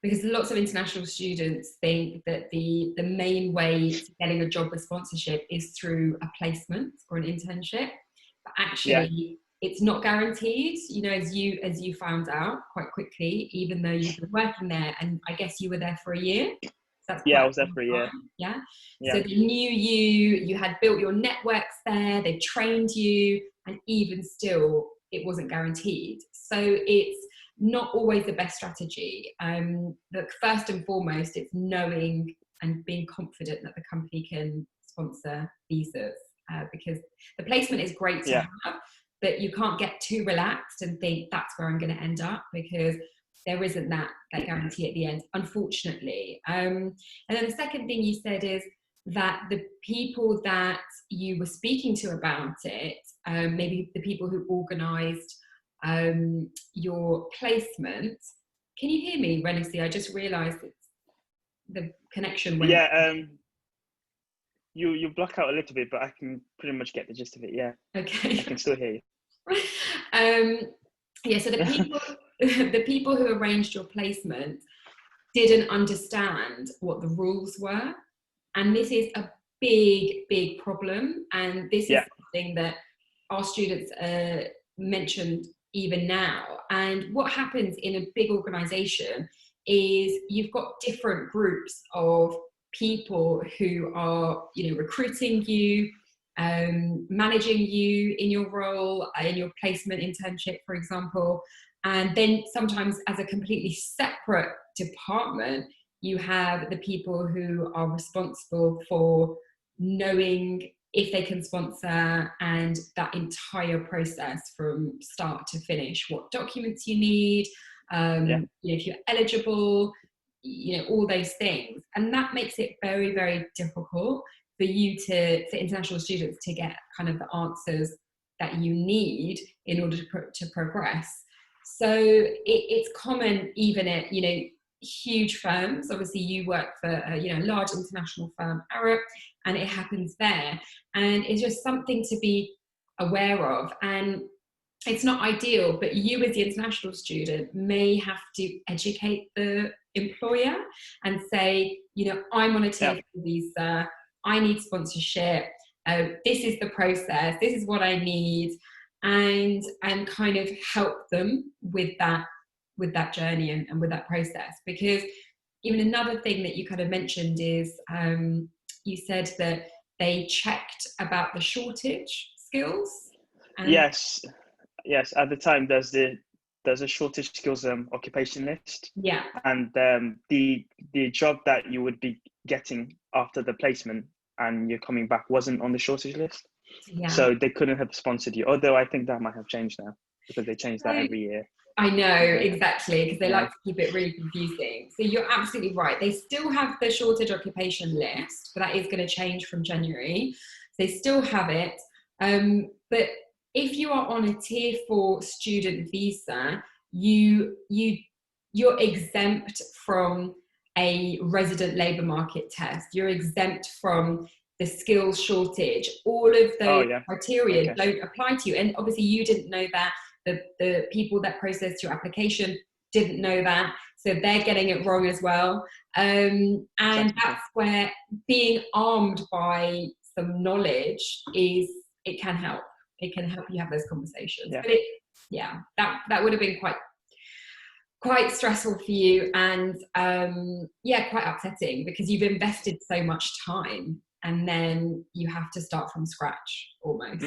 because lots of international students think that the main way to getting a job with sponsorship is through a placement or an internship, but actually it's not guaranteed, you know, as you found out quite quickly, even though you've been working there, and I guess you were there for a year. So that's I was there for a year. Yeah. So they knew you had built your networks there, they trained you, and even still it wasn't guaranteed. So it's not always the best strategy. But first and foremost, it's knowing and being confident that the company can sponsor visas, because the placement is great to have, but you can't get too relaxed and think that's where I'm going to end up, because there isn't that guarantee at the end, unfortunately. And then the second thing you said is that the people that you were speaking to about it, maybe the people who organised your placement. Can you hear me, Rennie? I just realised the connection went. You block out a little bit, but I can pretty much get the gist of it. Yeah. Okay. I can still hear you. So the people who arranged your placement didn't understand what the rules were, and this is a big problem, and this is something that our students mentioned even now. And what happens in a big organization is you've got different groups of people who are, you know, recruiting you, managing you in your role, in your placement internship, for example. And then sometimes as a completely separate department, you have the people who are responsible for knowing if they can sponsor, and that entire process from start to finish, what documents you need, you know, if you're eligible, you know, all those things. And that makes it very, very difficult for you for international students to get kind of the answers that you need in order to progress. So it's common even at, you know, huge firms. Obviously you work for a, you know, large international firm, Arup, and it happens there. And it's just something to be aware of. And it's not ideal, but you as the international student may have to educate the employer and say, you know, I'm on a tier 4 visa, I need sponsorship, this is the process, this is what I need, and kind of help them with that journey and with that process. Because even another thing that you kind of mentioned is you said that they checked about the shortage skills. Yes, at the time there's a shortage skills occupation list, and the job that you would be getting after the placement and you're coming back wasn't on the shortage list, so they couldn't have sponsored you, although I think that might have changed now, because they change that every year. I know, exactly, because they like to keep it really confusing. So you're absolutely right. They still have the shortage occupation list, but that is going to change from January. They still have it. But if you are on a tier 4 student visa, you're exempt from a resident labour market test. You're exempt from the skills shortage. All of those criteria don't apply to you. And obviously you didn't know that. The people that processed your application didn't know that, so they're getting it wrong as well. And that's where being armed by some knowledge it can help. It can help you have those conversations. But that would have been quite stressful for you, and quite upsetting, because you've invested so much time and then you have to start from scratch almost.